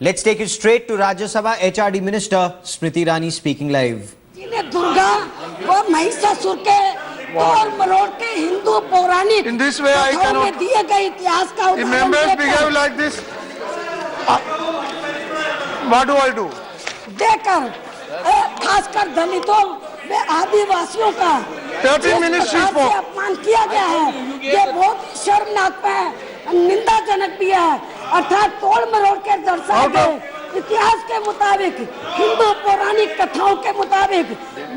Let's take it straight to Rajya Sabha. HRD Minister Smriti Irani speaking live. In this way, I cannot. The members behave like this. What do I do? देकर खासकर दलितों व आदिवासियों का 30 minutes से अपमान किया गया है, ये बहुत ही शर्मनाक है, निंदाजनक भी है। अर्थात तोड़ मरोड़ के दर्शाए गए इतिहास के मुताबिक, हिंदू पौराणिक कथाओं के मुताबिक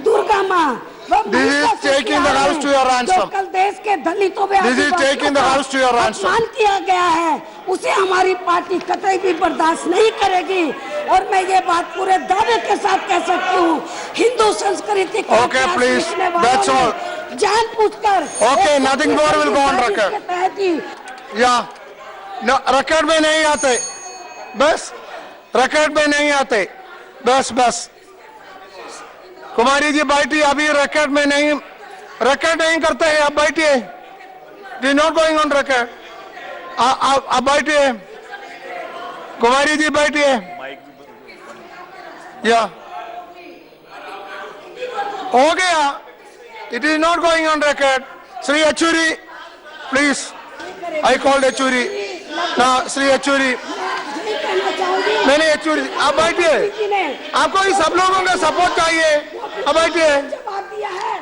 दुर्गा माँ This is taking the house to your ransom. कल देश के दलितों में This is taking the house to your ransom. अपमान किया गया है, उसे हमारी पार्टी कतई भी बर्दाश्त नहीं करेगी। और मैं ये बात पूरे दावे के साथ कह सकती हूँ, हिंदू संस्कृति को Okay, please. That's all. जानबूझकर Okay, nothing more will go on record. Yeah. No, record में नहीं आते. बस record में नहीं आते. बस कुमारी जी बैठी, अभी रिकॉर्ड में नहीं, रिकॉर्ड नहीं करते हैं, आप बैठिए, दी नॉट गोइंग ऑन रिकॉर्ड, आप बैठिए, कुमारी जी बैठिए, या हो गया, it is not going on record. Shri Yechury please, I called Yechury ना, श्री येचूरी मैंने येचूरी, आप बैठिए, आपको ही सब लोगों का सपोर्ट चाहिए, अब बैठिए।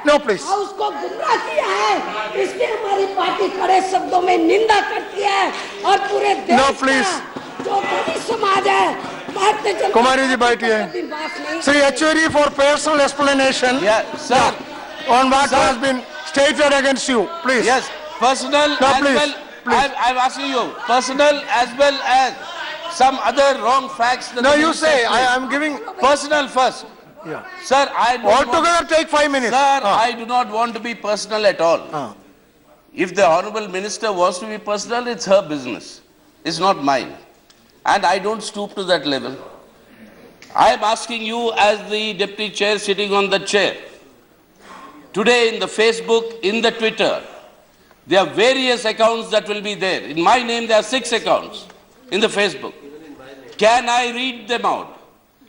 No please. उसको गुमराह किया है, इसलिए हमारी पार्टी कड़े शब्दों में निंदा करती है और पूरे देश नो प्लीज, जो दलित समाज है, भारतीय जनता कुमारी जी बैठिए। Shri Yechury for personal explanation on what has been stated against you, please. Yes, personal no, as please, well. Please. I'm asking you, personal as well as some other wrong facts. That no, you say. I'm giving personal first. Yeah. Sir, I don't altogether take 5 minutes. Sir, I do not want to be personal at all. If the Honorable Minister wants to be personal, it's her business. It's not mine. And I don't stoop to that level. I am asking you as the Deputy Chair sitting on the chair. Today in the Facebook, in the Twitter, there are various accounts that will be there. In my name, there are 6 accounts in the Facebook. Can I read them out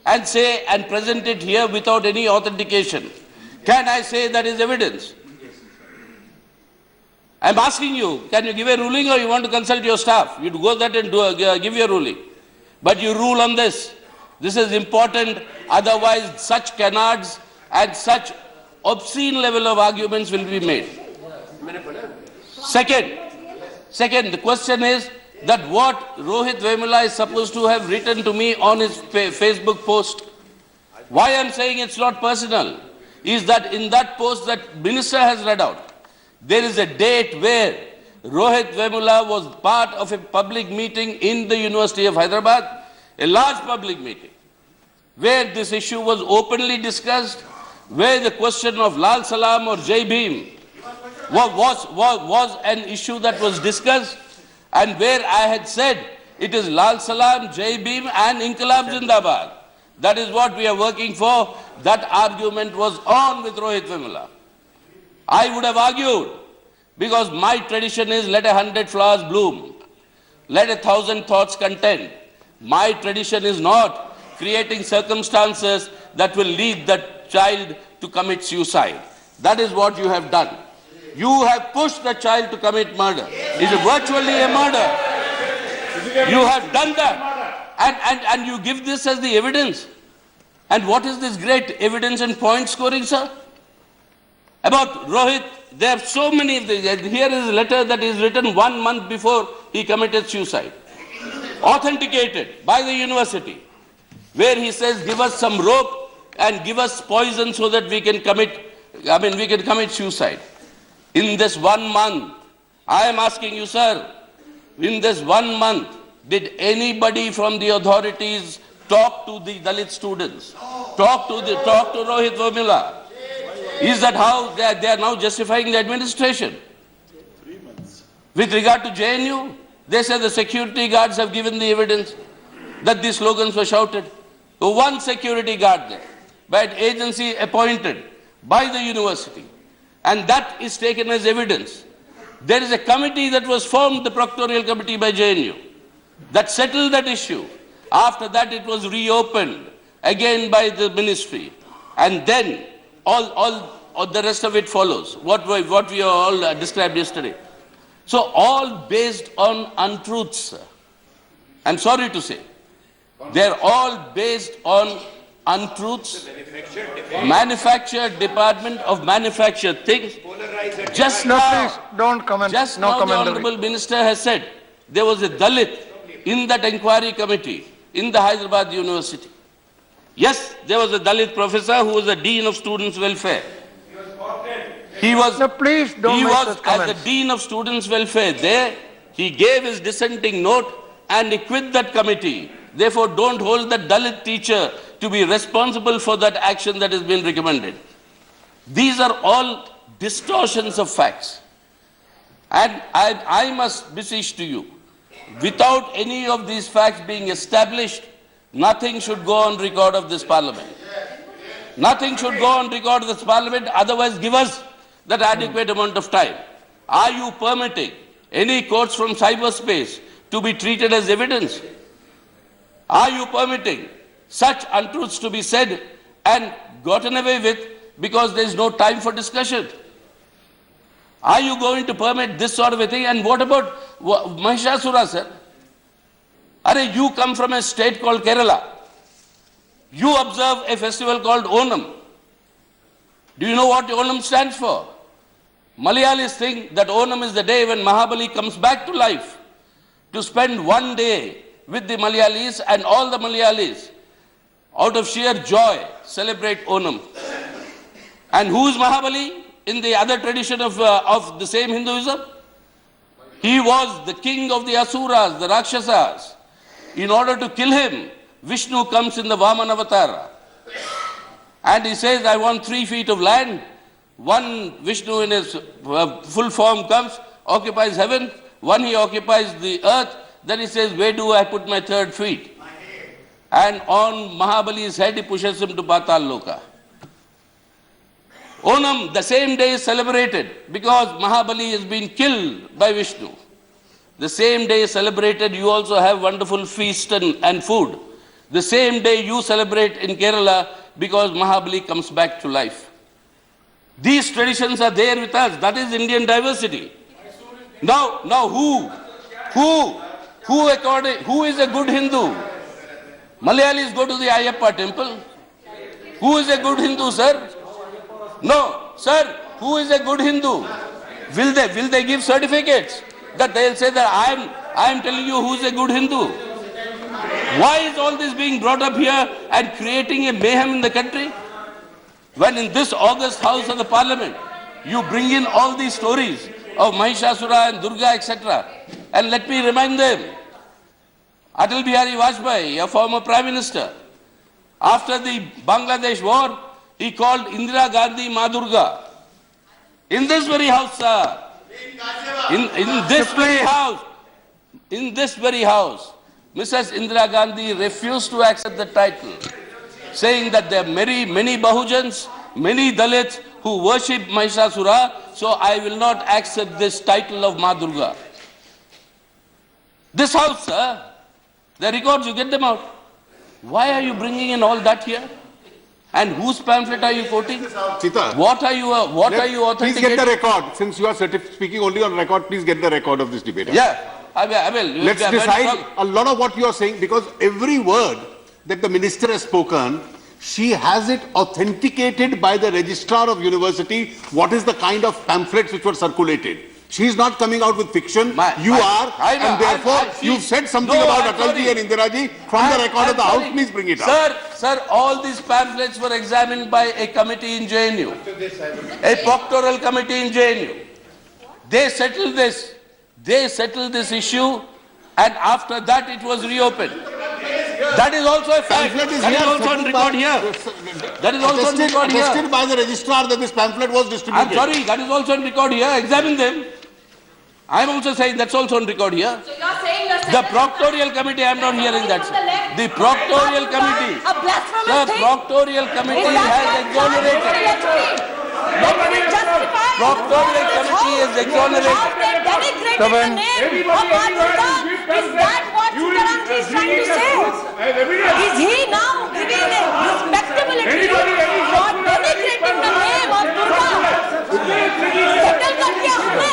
and say and present it here without any authentication? Can I say that is evidence? I'm asking you, can you give a ruling or you want to consult your staff? You go that and give your ruling. But you rule on this. This is important, otherwise such canards and such obscene level of arguments will be made. Second, the question is that what Rohith Vemula is supposed to have written to me on his Facebook post. Why I'm saying it's not personal is that in that post that minister has read out, there is a date where Rohith Vemula was part of a public meeting in the University of Hyderabad, a large public meeting, where this issue was openly discussed, where the question of Lal Salam or Jai Bhim was an issue that was discussed, and where I had said it is Lal Salam, Jai Bhim and Inqilab Zindabad. That is what we are working for. That argument was on with Rohith Vemula. I would have argued, because my tradition is let 100 flowers bloom, let 1,000 thoughts contend. My tradition is not creating circumstances that will lead that child to commit suicide. That is what you have done. You have pushed the child to commit murder. It's virtually a murder. You have done that. And you give this as the evidence. And what is this great evidence and point scoring, sir? About Rohith, there are so many of these. Here is a letter that is written 1 month before he committed suicide. Authenticated by the university, where he says, give us some rope and give us poison so that we can commit suicide. In this 1 month, I am asking you, sir, in this 1 month, did anybody from the authorities talk to the Dalit students? Talk to Rohith Vemula? Is that how they are now justifying the administration? 3 months. With regard to JNU, they say the security guards have given the evidence that these slogans were shouted. So one security guard there, by an agency appointed by the university, and that is taken as evidence. There is a committee that was formed, the proctorial committee by JNU, that settled that issue. After that, it was reopened again by the ministry. And then all the rest of it follows, what we all described yesterday. So all based on untruths. I'm sorry to say. They're all based on untruths. Manufactured Department of Manufactured Things. Just No, now, please, don't comment. just No now the commentary. Honorable Minister has said there was a Dalit in that inquiry committee in the Hyderabad University. Yes, there was a Dalit professor who was the Dean of Students' Welfare. He was, No, please don't he make was such as comments. the Dean of Students' Welfare there. He gave his dissenting note and he quit that committee. Therefore, don't hold that Dalit teacher to be responsible for that action that has been recommended. These are all distortions of facts. And I must beseech to you, without any of these facts being established, nothing should go on record of this parliament. Nothing should go on record of this parliament, otherwise give us that adequate amount of time. Are you permitting any quotes from cyberspace to be treated as evidence? Are you permitting such untruths to be said and gotten away with because there is no time for discussion? Are you going to permit this sort of a thing? And what about Mahishasura, sir? Are you come from a state called Kerala? You observe a festival called Onam. Do you know what Onam stands for? Malayalis think that Onam is the day when Mahabali comes back to life to spend one day with the Malayalis, and all the Malayalis, out of sheer joy, celebrate Onam. And who is Mahabali in the other tradition of the same Hinduism? He was the king of the Asuras, the Rakshasas. In order to kill him, Vishnu comes in the Vaman avatar. And he says, I want 3 feet of land. One Vishnu in his full form comes, occupies heaven. One he occupies the earth. Then he says, where do I put my 3rd feet? And on Mahabali's head he pushes him to Patal Loka. Onam, the same day is celebrated because Mahabali has been killed by Vishnu. The same day is celebrated, you also have wonderful feast and food. The same day you celebrate in Kerala because Mahabali comes back to life. These traditions are there with us. That is Indian diversity. Now who is a good Hindu? Malayalis go to the Ayyappa temple. Who is a good Hindu, sir? No, sir, who is a good Hindu? Will they give certificates? That they'll say that I am telling you who is a good Hindu. Why is all this being brought up here and creating a mayhem in the country? When in this august house of the parliament, you bring in all these stories of Mahishasura and Durga, etc. And let me remind them, Atal Bihari Vajpayee, a former prime minister, after the Bangladesh war, he called Indira Gandhi Ma Durga. In this very house, sir. In this very house, Mrs. Indira Gandhi refused to accept the title, saying that there are many Bahujans, many Dalits who worship Mahishasura, so I will not accept this title of Ma Durga. This house, sir, the records, you get them out. Why are you bringing in all that here? And whose pamphlet are you quoting? Sita, What are you authenticating? please get the record. Since you are speaking only on record, please get the record of this debate. Yeah, I will. Let's decide a lot of what you are saying, because every word that the minister has spoken, she has it authenticated by the registrar of university. What is the kind of pamphlets which were circulated? She is not coming out with fiction. And therefore you've said something about Atalji and Indiraji from the record of the House. Please bring it up. Sir, all these pamphlets were examined by a committee in JNU, a proctoral committee in JNU. They settled this. They settled this issue, and after that it was reopened. That is also a fact. Pamphlet is that here, is also on record here. That is also on record here. Attested by the registrar that this pamphlet was distributed. I'm sorry, that is also on record here. Examine them. I'm also saying that's also on record here. So you're saying The proctorial committee, I'm not hearing that. The proctorial committee, A blasphemous the thing? proctorial committee has exonerated. Let me Proctorate committee is exonerated. How they denigrated the name of our Durga? Is that what Sitaram is trying to say? Is he now giving a respectability for denigrating the name of Durga? Settle कर दिया हमने,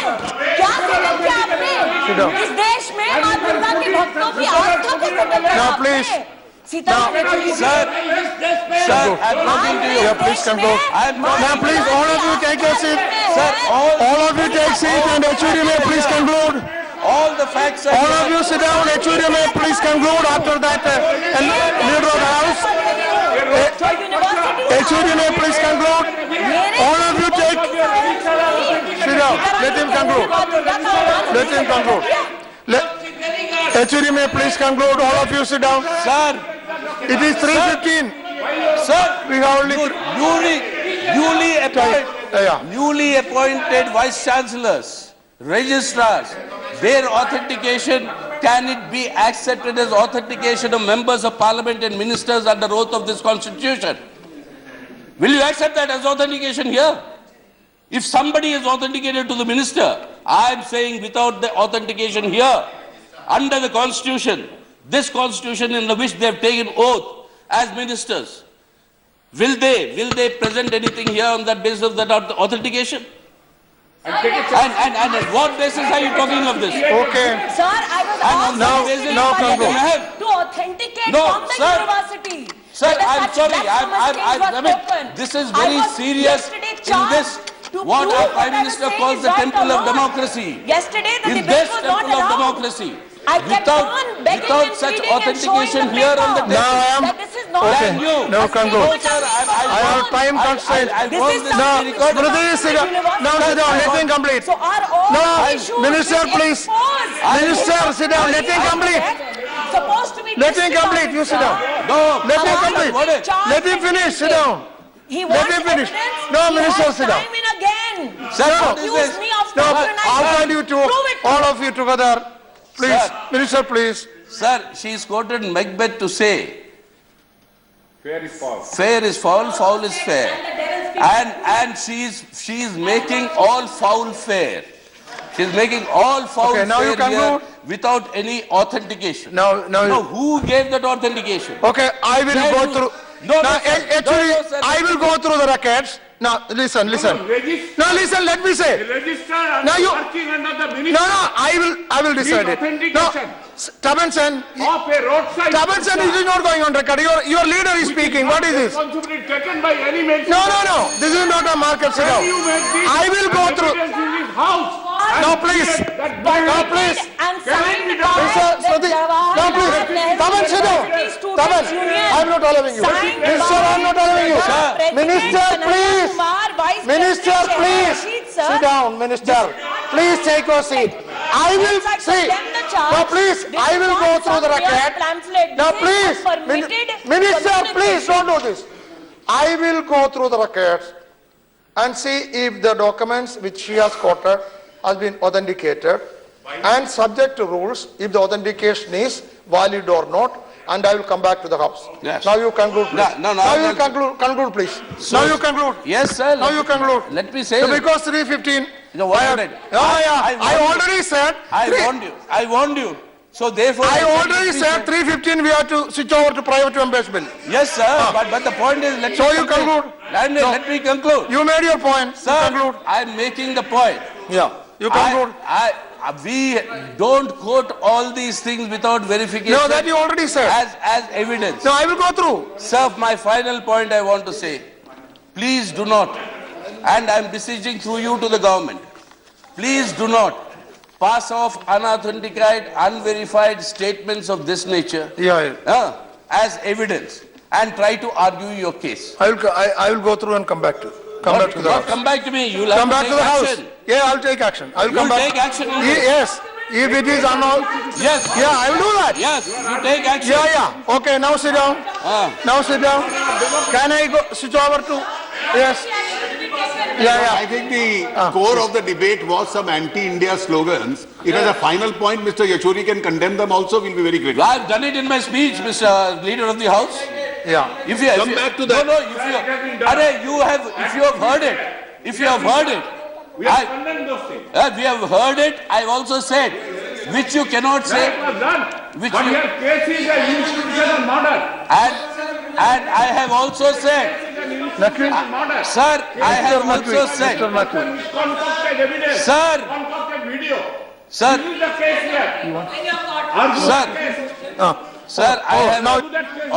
क्या settle किया आपने? इस देश में माँ दुर्गा के भक्तों की आस्था को सेटल किया Now, आपने? please. Sitaram Sir, I'm talking to you. Yeah, please conclude. Now, please, all of you take your seat. Sir, All of you take seat and HOD may please conclude. all the facts are All here. of you sit down, HOD may please conclude after that. Leader of the House, HOD may please conclude. All of you take, sit down, let him conclude. Let him conclude. HOD may please conclude, all of you sit down. Sir, It is 3:15. sir, We have only, newly appointed vice chancellors, registrars, their authentication, can it be accepted as authentication of members of parliament and ministers under oath of this constitution? Will you accept that as authentication here? If somebody is authenticated to the minister, I am saying without the authentication here, under the constitution, this constitution in which they have taken oath as ministers, will they present anything here on that basis of that authentication? And on what basis are you talking of this? okay. Sir, I was asked now- yesterday now by the conclude. Senate to authenticate No, from the sir. university. Sir, whether I'm such sorry, blasphemous things were spoken. this is I very was serious yesterday in charged this, to what prove our what Prime I was Minister saying calls is the right temple or of wrong. democracy. Yesterday the In debate this was not temple of allowed. democracy, I kept on begging without and such pleading and authentication showing the here on the paper Now I am- that this is not Okay, Can you- now conclude. No, sir, I have time constraint. I This want is this No, to be recorded. Smriti, sit down. Now sit down, let him complete. So are all No, issues Minister, which please. expose- Minister, sit down, let him complete. Supposed to be Let him disregarded, complete, you sit sir. down. No, Let him Our complete. chief charge Let him has finish, been sit down. He Let wants him finish. evidence. No, He Minister, has sit down. time and again. Sir, what is Accuse this? me of No, patronizing. how can you two, Prove it. all of you together, please, Sir. Minister, please. Sir, she is quoted Macbeth to say, fair is foul, foul is fair. And she is making all foul fair. She is making all foul Okay, now you fair here conclude. without any authentication. Now, No, who gave that authentication? okay, I will Can go you- through. No, Now, no, sir. actually, No, no, sir. I will go through the records. Now, listen. Now, listen, let me say. Register and Now you- working under the No, ministry I will decide it. No, authentication. Tabansen, of a roadside. Tabansen, it is not going on record. Your leader is speaking. What is this? Responsibility taken by any man. No. This is not a market sit down. You make this I will go through. evidence in this house. No, please. No, please. And signed Can by Mr. the Smriti, no, please. Jawaharlal Taban, sit down. University Students' Taban, Union. I am not allowing you. Signed Minister, by I am not allowing you. the President Minister, Kanhaiya please. Kumar, Vice Minister, President please. Rashid, sir. Sit down, Minister. Please take your seat. I will Once I see. condemn the charge, No, please. this I is will not go through the some mere record. pamphlet. Now, This please. is a permitted Minister, please communication. don't do this. I will go through the records and see if the documents which she has quoted has been authenticated and subject to rules if the authentication is valid or not, and I will come back to the house. Yes. Now you conclude, please. No, Now you I'm- conclude, please. Now you conclude. Yes, sir. Now you conclude. Let me say. So because 3:15. No, what I did I already said. I warned you. So therefore. I said already it is said 3:15 we have to switch over to private members bill. Yes, sir. But the point is, let So me you conclude. Let me conclude. You made your point. You Sir, conclude. I'm making the point. Yeah. You conclude. We don't quote all these things without verification. No, that you already said. As evidence. No, I will go through. Sir, my final point I want to say, please do not, and I'm beseeching through you to the government, please do not pass off unauthenticated, unverified statements of this nature as evidence and try to argue your case. I will go through and come back to Not the house. come back to me, you'll have Come to back take to the house. action. Yeah, I'll take action. I will come You'll back. take action in this. Yes. If it is Yes. Yeah, I will do that. Yes, you take action. Yeah. Okay, now sit down. Now sit down. Can I go switch over to? Yes. Yeah. I think the core of the debate was some anti-India slogans. If as a final point, Mr. Yachuri can condemn them also, we'll be very grateful. I've done it in my speech, Mr. Leader of the House. Yeah. If you Come back to that. No, if you have heard it, If you have heard it, We have condemned those things. we have heard it. I've also said, which you cannot say. That was done. Which But you- here case is an institutional model. And I have also said, Model. sir, I have also said, Concocted evidence. Sir. Concocted video. sir, This is the case here. Argue Sir. the case. sir, I have, Do that case.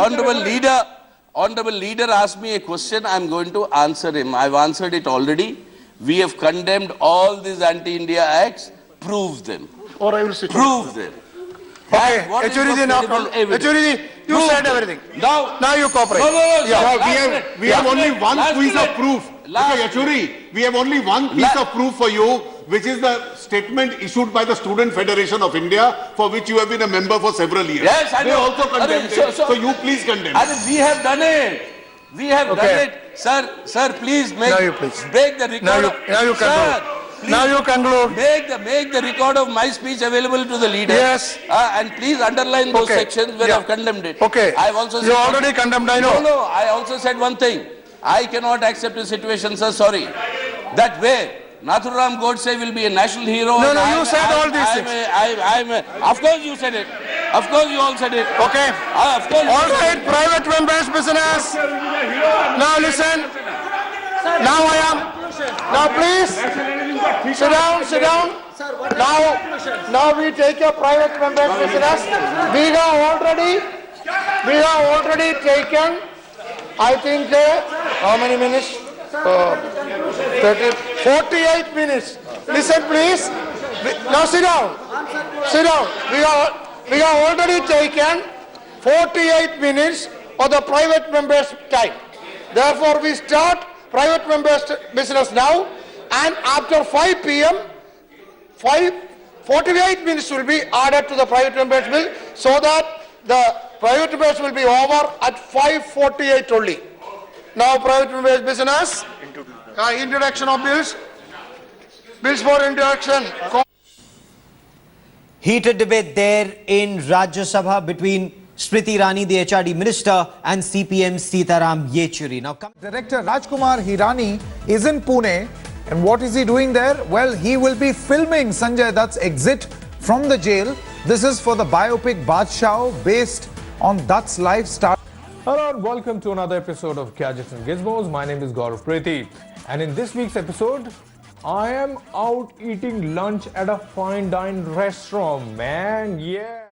honorable leader asked me a question. I'm going to answer him. I've answered it already. We have condemned all these anti-India acts. Prove them. Or I will sit. Prove them. Okay, And what is Yechuriji, your now, credible evidence? Yechuriji, you Prove said them. everything. Now you cooperate. No, Yeah. sir. We have only one piece of proof. Last Mr. Yachuri, we have only one piece of proof for you, which is the statement issued by the Student Federation of India, for which you have been a member for several years. Yes, I They know. also condemned So- it. so- So you please condemn. We have done it. We have done Okay. it. Sir, please make, Now you please. break the record. Now you conclude. Sir, please Now you conclude. make the record of my speech available to the leader. Yes. And please underline those Okay. sections where Yeah. I've condemned it. Okay. I've also You already condemned, I know. No, I also said one thing. I cannot accept a situation, sir, sorry. That way, Nathuram Godse will be a national hero. No, and no, you I'm- said all these I'm things. of course you said it. Of course you all said it. Okay. Of course. All right, private members' business. Now listen. Now I am. Now please. Sit down, sit down. Now we take a private member's business. We have already taken, I think, how many minutes? 48 minutes. Listen, please. Now sit down. Sit down. We have already taken 48 minutes of the private members' time. Therefore, we start private members' business now, and after 5 p.m., 48 minutes will be added to the private members' bill, so that the private members will be over at 5:48 only. Now, private members' business, introduction of bills, bills for introduction. Heated debate there in Rajya Sabha between Smriti Irani, the HRD minister, and CPM Sitaram Yechuri. Now, Director Rajkumar Hirani is in Pune, and what is he doing there? Well, he will be filming Sanjay Dutt's exit from the jail. This is for the biopic Badshah, based on Dutt's lifestyle. Hello and welcome to another episode of Gadgets and Gizmos. My name is Gaurav Preti, and in this week's episode, I am out eating lunch at a fine dine restaurant, man. Yeah.